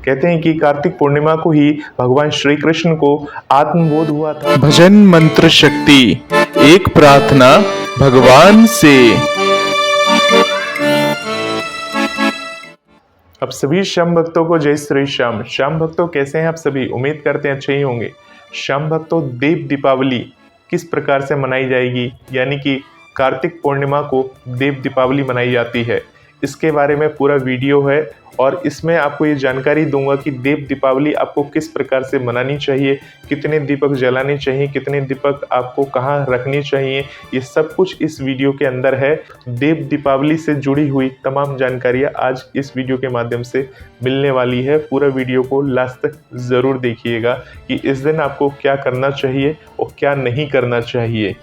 कहते हैं कि कार्तिक पूर्णिमा को ही भगवान श्री कृष्ण को आत्मबोध हुआ था। भजन मंत्र शक्ति, एक प्रार्थना भगवान से। अब सभी श्याम भक्तों को जय श्री श्याम। श्याम भक्तों कैसे हैं आप सभी? उम्मीद करते हैं अच्छे ही होंगे। श्याम भक्तों, देव दीपावली किस प्रकार से मनाई जाएगी, यानी कि कार्तिक पूर्णिमा को देव दीपावली मनाई जाती है, इसके बारे में पूरा वीडियो है और इसमें आपको ये जानकारी दूंगा कि देव दीपावली आपको किस प्रकार से मनानी चाहिए, कितने दीपक जलाने चाहिए, कितने दीपक आपको कहाँ रखनी चाहिए, ये सब कुछ इस वीडियो के अंदर है। देव दीपावली से जुड़ी हुई तमाम जानकारियाँ आज इस वीडियो के माध्यम से मिलने वाली है। पूरा वीडियो को लास्ट तक ज़रूर देखिएगा कि इस दिन आपको क्या करना चाहिए और क्या नहीं करना चाहिए।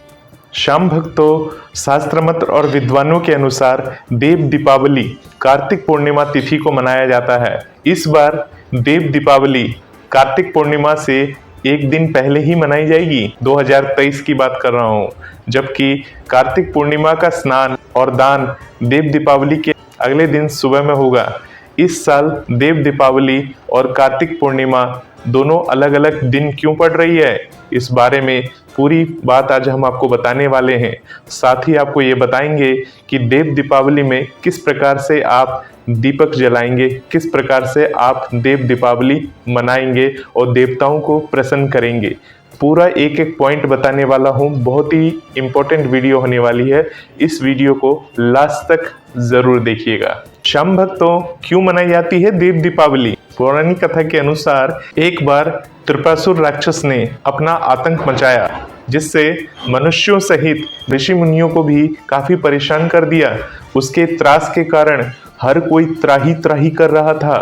श्याम भक्तों, शास्त्र मत और विद्वानों के अनुसार देव दीपावली कार्तिक पूर्णिमा तिथि को मनाया जाता है। इस बार देव दीपावली कार्तिक पूर्णिमा से एक दिन पहले ही मनाई जाएगी। 2023 की बात कर रहा हूँ, जबकि कार्तिक पूर्णिमा का स्नान और दान देव दीपावली के अगले दिन सुबह में होगा। इस साल देव दीपावली और कार्तिक पूर्णिमा दोनों अलग अलग दिन क्यों पड़ रही है, इस बारे में पूरी बात आज हम आपको बताने वाले हैं। साथ ही आपको ये बताएंगे कि देव दीपावली में किस प्रकार से आप दीपक जलाएंगे, किस प्रकार से आप देव दीपावली मनाएंगे और देवताओं को प्रसन्न करेंगे। पूरा एक एक पॉइंट बताने वाला हूँ। बहुत ही इम्पोर्टेंट वीडियो होने वाली है। इस वीडियो को लास्ट तक जरूर देखिएगा। श्याम भक्तों, क्यों मनाई जाती है देव दीपावली? पौराणिक कथा के अनुसार एक बार त्रिपुरासुर राक्षस ने अपना आतंक मचाया, जिससे मनुष्यों सहित ऋषि मुनियों को भी काफी परेशान कर दिया। उसके त्रास के कारण हर कोई त्राही त्राही कर रहा था।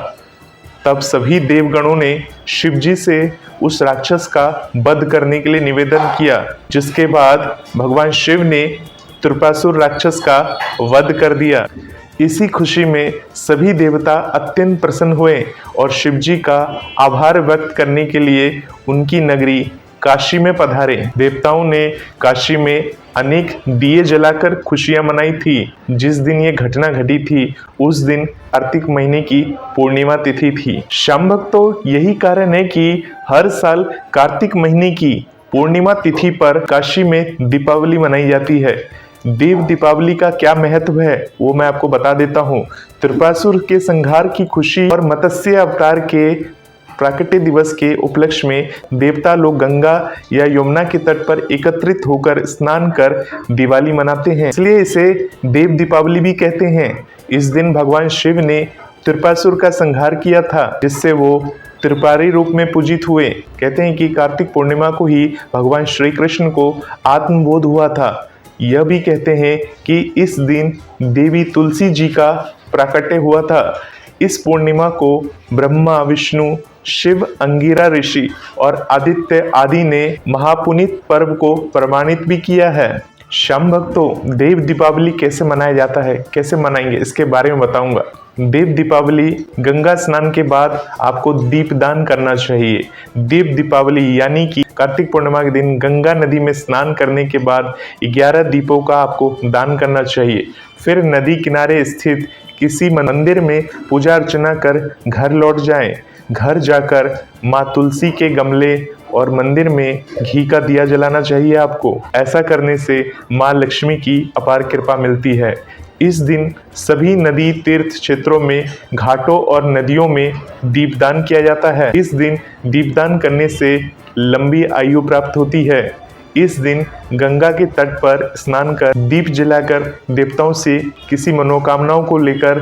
तब सभी देवगणों ने शिवजी से उस राक्षस का वध करने के लिए निवेदन किया, जिसके बाद भगवान शिव ने त्रिपुरासुर राक्षस का वध कर दिया। इसी खुशी में सभी देवता अत्यंत प्रसन्न हुए और शिवजी का आभार व्यक्त करने के लिए उनकी नगरी काशी में पधारे। देवताओं ने काशी में अनेक दिए जलाकर खुशियां मनाई थी। जिस दिन ये घटना घटी थी उस दिन कार्तिक महीने की पूर्णिमा तिथि थी। श्याम भक्तों, यही कारण है कि हर साल कार्तिक महीने की पूर्णिमा तिथि पर काशी में दीपावली मनाई जाती है। देव दीपावली का क्या महत्व है वो मैं आपको बता देता हूँ। त्रिपुरासुर के संहार की खुशी और मत्स्य अवतार के प्राकट्य दिवस के उपलक्ष्य में देवता लोग गंगा या यमुना के तट पर एकत्रित होकर स्नान कर दिवाली मनाते हैं, इसलिए इसे देव दीपावली भी कहते हैं। इस दिन भगवान शिव ने त्रिपुरासुर का संहार किया था, जिससे वो त्रिपुरारी रूप में पूजित हुए। कहते हैं कि कार्तिक पूर्णिमा को ही भगवान श्री कृष्ण को आत्मबोध हुआ था। यह भी कहते हैं कि इस दिन देवी तुलसी जी का प्राकट्य हुआ था। इस पूर्णिमा को ब्रह्मा, विष्णु, शिव, अंगिरा ऋषि और आदित्य आदि ने महापुनीत पर्व को प्रमाणित भी किया है। श्याम भक्तों, देव दीपावली कैसे मनाया जाता है, कैसे मनाएंगे, इसके बारे में बताऊंगा। देव दीपावली गंगा स्नान के बाद आपको दीपदान करना चाहिए। देव दीपावली यानी कि कार्तिक पूर्णिमा के दिन गंगा नदी में स्नान करने के बाद 11 दीपों का आपको दान करना चाहिए। फिर नदी किनारे स्थित किसी मंदिर में पूजा अर्चना कर घर लौट जाएं। घर जाकर माँ तुलसी के गमले और मंदिर में घी का दिया जलाना चाहिए आपको। ऐसा करने से माँ लक्ष्मी की अपार कृपा मिलती है। इस दिन सभी नदी तीर्थ क्षेत्रों में, घाटों और नदियों में दीपदान किया जाता है। इस दिन दीपदान करने से लंबी आयु प्राप्त होती है। इस दिन गंगा के तट पर स्नान कर दीप जलाकर देवताओं से किसी मनोकामनाओं को लेकर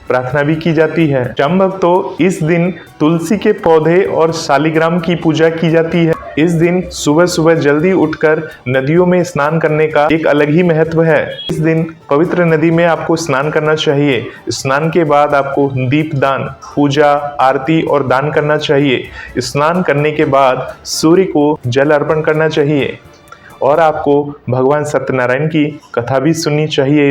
प्रार्थना भी की जाती है। श्याम भक्तों, इस दिन तुलसी के पौधे और शालिग्राम की पूजा की जाती है। इस दिन सुबह सुबह जल्दी उठकर नदियों में स्नान करने का एक अलग ही महत्व है। इस दिन पवित्र नदी में आपको स्नान करना चाहिए। स्नान के बाद आपको दीपदान, पूजा, आरती और दान करना चाहिए। स्नान करने के बाद सूर्य को जल अर्पण करना चाहिए और आपको भगवान सत्यनारायण की कथा भी सुननी चाहिए।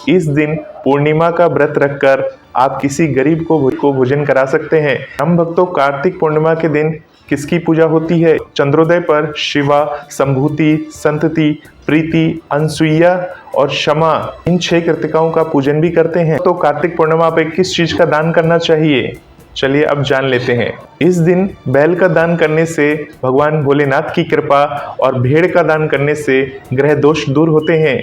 इस दिन पूर्णिमा का व्रत रखकर आप किसी गरीब को भोजन करा सकते हैं। हम भक्तों, कार्तिक पूर्णिमा के दिन किसकी पूजा होती है? चंद्रोदय पर शिवा, संभूति, संतति, प्रीति, अनसुईया और क्षमा, इन 6 कृतिकाओं का पूजन भी करते हैं। तो कार्तिक पूर्णिमा पे किस चीज का दान करना चाहिए? चलिए अब जान लेते हैं। इस दिन बैल का दान करने से भगवान भोलेनाथ की कृपा और भेड़ का दान करने से ग्रह दोष दूर होते हैं।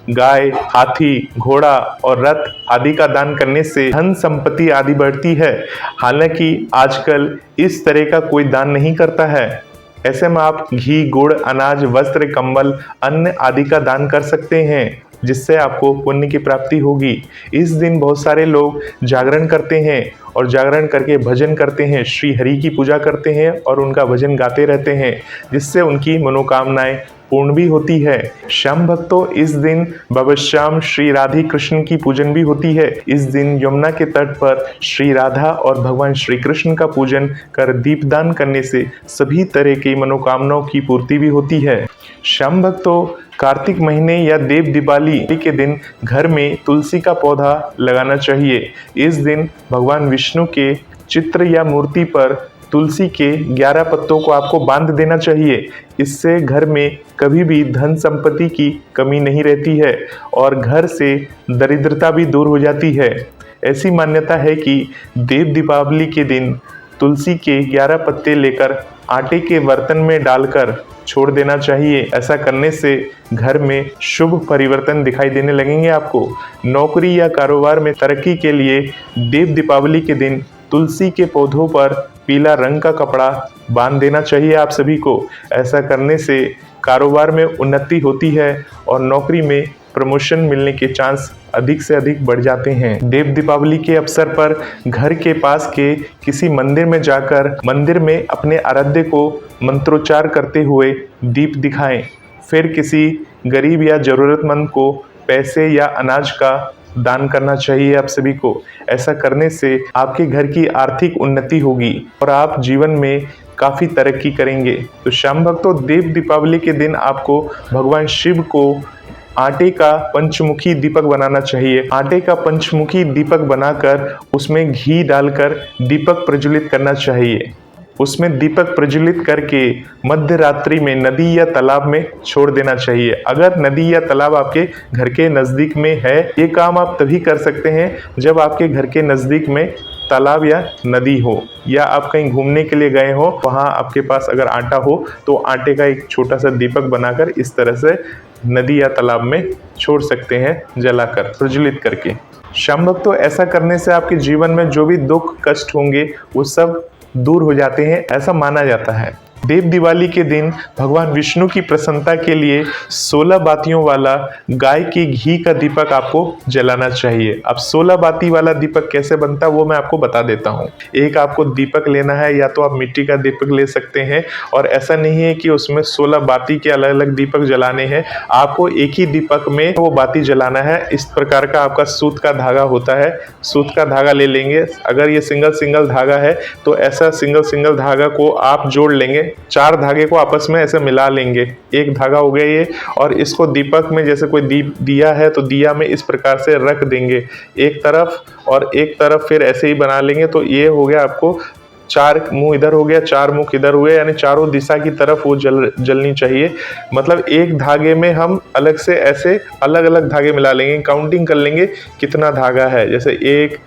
गाय, हाथी, घोड़ा और रथ आदि का दान करने से धन संपत्ति आदि बढ़ती है। हालांकि आजकल इस तरह का कोई दान नहीं करता है। ऐसे में आप घी, गुड़, अनाज, वस्त्र, कंबल, अन्न आदि का दान कर सकते हैं, जिससे आपको पुण्य की प्राप्ति होगी। इस दिन बहुत सारे लोग जागरण करते हैं और जागरण करके भजन करते हैं, श्री हरि की पूजा करते हैं और उनका भजन गाते रहते हैं, जिससे उनकी मनोकामनाएं पूर्ण भी होती है। श्याम भक्तों, इस दिन बाबा श्याम श्री राधे कृष्ण की पूजन भी होती है। इस दिन यमुना के तट पर श्री राधा और भगवान श्री कृष्ण का पूजन कर दीपदान करने से सभी तरह की मनोकामनाओं की पूर्ति भी होती है। श्याम भक्तों, कार्तिक महीने या देव दीपावली के दिन घर में तुलसी का पौधा लगाना चाहिए। इस दिन भगवान विष्णु के चित्र या मूर्ति पर तुलसी के 11 पत्तों को आपको बांध देना चाहिए। इससे घर में कभी भी धन संपत्ति की कमी नहीं रहती है और घर से दरिद्रता भी दूर हो जाती है। ऐसी मान्यता है कि देव दीपावली के दिन तुलसी के 11 पत्ते लेकर आटे के बर्तन में डालकर छोड़ देना चाहिए। ऐसा करने से घर में शुभ परिवर्तन दिखाई देने लगेंगे आपको। नौकरी या कारोबार में तरक्की के लिए देव दीपावली के दिन तुलसी के पौधों पर पीला रंग का कपड़ा बांध देना चाहिए आप सभी को। ऐसा करने से कारोबार में उन्नति होती है और नौकरी में प्रमोशन मिलने के चांस अधिक से अधिक बढ़ जाते हैं। देव दीपावली के अवसर पर घर के पास के किसी मंदिर में जाकर मंदिर में अपने आराध्य को मंत्रोच्चार करते हुए दीप दिखाएं। फिर किसी गरीब या जरूरतमंद को पैसे या अनाज का दान करना चाहिए आप सभी को। ऐसा करने से आपके घर की आर्थिक उन्नति होगी और आप जीवन में काफ़ी तरक्की करेंगे। तो श्याम भक्तों, देव दीपावली के दिन आपको भगवान शिव को आटे का पंचमुखी दीपक बनाना चाहिए। आटे का पंचमुखी दीपक बनाकर उसमें घी डालकर दीपक प्रज्वलित करना चाहिए। उसमें दीपक प्रज्वलित करके मध्य रात्रि में नदी या तालाब में छोड़ देना चाहिए। अगर नदी या तालाब आपके घर के नज़दीक में है, ये काम आप तभी कर सकते हैं जब आपके घर के नज़दीक में तालाब या नदी हो, या आप कहीं घूमने के लिए गए हो, वहाँ आपके पास अगर आटा हो तो आटे का एक छोटा सा दीपक बनाकर इस तरह से नदी या तालाब में छोड़ सकते हैं, जलाकर प्रज्वलित करके। श्याम भक्तों, ऐसा करने से आपके जीवन में जो भी दुख कष्ट होंगे वो सब दूर हो जाते हैं, ऐसा माना जाता है। देव दिवाली के दिन भगवान विष्णु की प्रसन्नता के लिए 16 बातियों वाला गाय के घी का दीपक आपको जलाना चाहिए। अब 16 बाती वाला दीपक कैसे बनता है वो मैं आपको बता देता हूँ। एक आपको दीपक लेना है, या तो आप मिट्टी का दीपक ले सकते हैं, और ऐसा नहीं है कि उसमें 16 बाती के अलग अलग दीपक जलाने हैं, आपको एक ही दीपक में वो बाती जलाना है। इस प्रकार का आपका सूत का धागा होता है, सूत का धागा ले लेंगे। अगर ये सिंगल धागा है तो ऐसा सिंगल धागा को आप जोड़ लेंगे, 4 धागे को आपस में ऐसे मिला लेंगे, एक धागा हो गया ये। और इसको दीपक में, जैसे कोई दिया है तो दिया में इस प्रकार से रख देंगे एक तरफ, और एक तरफ फिर ऐसे ही बना लेंगे। तो ये हो गया आपको 4 मुंह इधर हो गया, 4 मुख इधर हुए, यानी चारों दिशा की तरफ वो जलनी चाहिए। मतलब एक धागे में हम अलग से ऐसे अलग अलग धागे मिला लेंगे, काउंटिंग कर लेंगे कितना धागा है, जैसे 1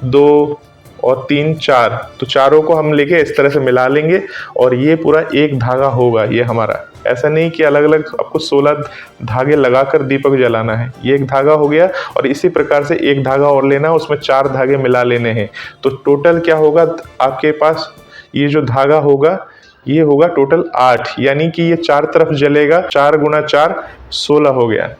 2 और 3 4, तो चारों को हम लेके इस तरह से मिला लेंगे और ये पूरा एक धागा होगा ये हमारा। ऐसा नहीं कि अलग अलग आपको 16 धागे लगाकर दीपक जलाना है, ये एक धागा हो गया। और इसी प्रकार से एक धागा और लेना, उसमें 4 धागे मिला लेने हैं। तो टोटल क्या होगा आपके पास, ये जो धागा होगा ये होगा टोटल 8, यानी कि ये 4 तरफ जलेगा, 4 गुना 4 16 हो गया।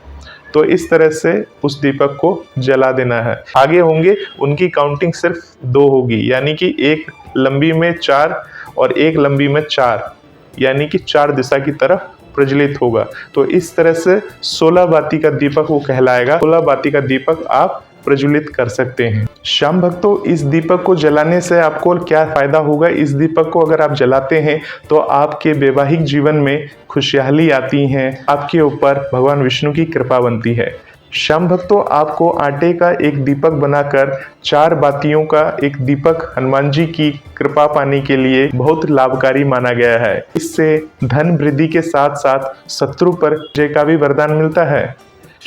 तो इस तरह से उस दीपक को जला देना है। आगे होंगे उनकी काउंटिंग सिर्फ 2 होगी, यानी कि एक लंबी में 4 और एक लंबी में 4, यानी कि 4 दिशा की तरफ प्रज्वलित होगा। तो इस तरह से 16 बाती का दीपक वो कहलाएगा। 16 बाती का दीपक आप प्रज्वलित कर सकते हैं। श्याम भक्तों, इस दीपक को जलाने से आपको क्या फायदा होगा? इस दीपक को अगर आप जलाते हैं तो आपके वैवाहिक जीवन में खुशहाली आती है, आपके ऊपर भगवान विष्णु की कृपा बनती है। श्याम भक्तों, आपको आटे का एक दीपक बनाकर 4 बातियों का एक दीपक हनुमान जी की कृपा पाने के लिए बहुत लाभकारी माना गया है। इससे धन वृद्धि के साथ साथ शत्रु पर विजय का भी वरदान मिलता है।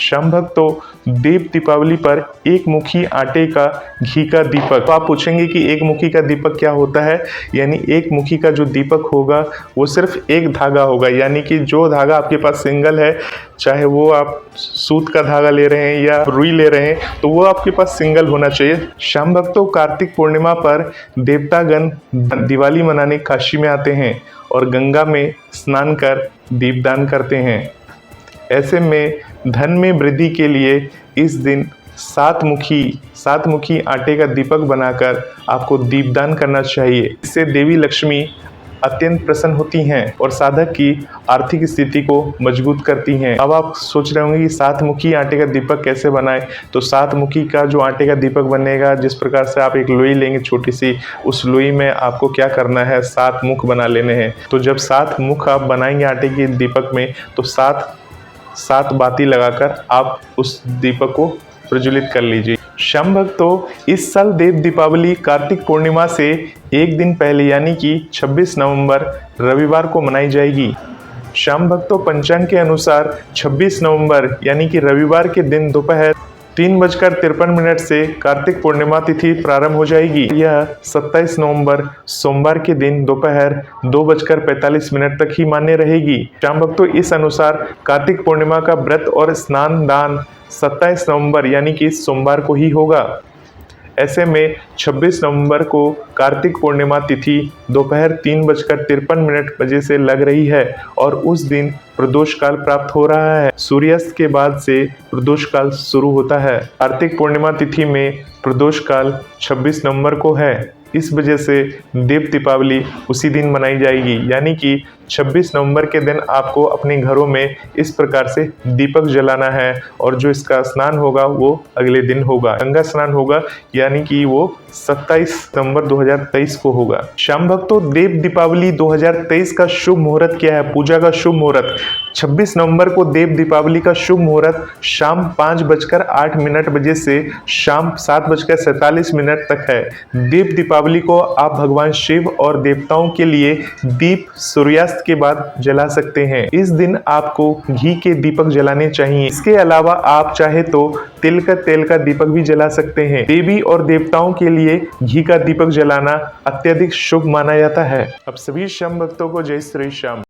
श्याम भक्तों, देव दीपावली पर एक मुखी आटे का घी का दीपक। तो आप पूछेंगे कि एक मुखी का दीपक क्या होता है। यानी एक मुखी का जो दीपक होगा वो सिर्फ एक धागा होगा, यानी कि जो धागा आपके पास सिंगल है, चाहे वो आप सूत का धागा ले रहे हैं या रुई ले रहे हैं, तो वो आपके पास सिंगल होना चाहिए। श्याम भक्तों, कार्तिक पूर्णिमा पर देवतागण दिवाली मनाने काशी में आते हैं और गंगा में स्नान कर दीपदान करते हैं। ऐसे में धन में वृद्धि के लिए इस दिन सात मुखी आटे का दीपक बनाकर आपको दीपदान करना चाहिए। इससे देवी लक्ष्मी अत्यंत प्रसन्न होती हैं और साधक की आर्थिक स्थिति को मजबूत करती हैं। अब आप सोच रहे होंगे कि सात मुखी आटे का दीपक कैसे बनाएं। तो सात मुखी का जो आटे का दीपक बनेगा, जिस प्रकार से आप एक लोई लेंगे छोटी सी, उस लोई में आपको क्या करना है, सात मुख बना लेने हैं। तो जब सात मुख आप बनाएंगे आटे के दीपक में, तो सात बाती लगाकर आप उस दीपक को प्रज्वलित कर लीजिए। श्याम भक्तों, इस साल देव दीपावली कार्तिक पूर्णिमा से एक दिन पहले यानी कि 26 नवंबर रविवार को मनाई जाएगी। श्याम भक्तों, पंचांग के अनुसार 26 नवंबर यानी कि रविवार के दिन दोपहर 3:53 से कार्तिक पूर्णिमा तिथि प्रारंभ हो जाएगी। यह 27 नवंबर सोमवार के दिन दोपहर 2:45 तक ही मान्य रहेगी। श्याम भक्तों, इस अनुसार कार्तिक पूर्णिमा का व्रत और स्नान दान 27 नवंबर यानी कि सोमवार को ही होगा। ऐसे में 26 नवंबर को कार्तिक पूर्णिमा तिथि दोपहर 3:53 बजे से लग रही है और उस दिन प्रदोष काल प्राप्त हो रहा है। सूर्यास्त के बाद से प्रदोष काल शुरू होता है। कार्तिक पूर्णिमा तिथि में प्रदोष काल 26 नवंबर को है। इस वजह से देव दीपावली उसी दिन मनाई जाएगी, यानी कि 26 नवंबर के दिन आपको अपने घरों में इस प्रकार से दीपक जलाना है और जो इसका स्नान होगा वो अगले दिन होगा। गंगा स्नान होगा, यानी कि वो 27 नवंबर 2023 को होगा। श्याम भक्तों, देव दीपावली 2023 का शुभ मुहूर्त क्या है? पूजा का शुभ मुहूर्त 26 नवंबर को देव दीपावली का शुभ मुहूर्त शाम 5:08 बजे से शाम 7:47 तक है। देव दीपावली को आप भगवान शिव और देवताओं के लिए दीप सूर्यास्त के बाद जला सकते हैं। इस दिन आपको घी के दीपक जलाने चाहिए। इसके अलावा आप चाहे तो तिल का दीपक भी जला सकते हैं। देवी और देवताओं के लिए घी का दीपक जलाना अत्यधिक शुभ माना जाता है। अब सभी श्याम भक्तों को जय श्री श्याम।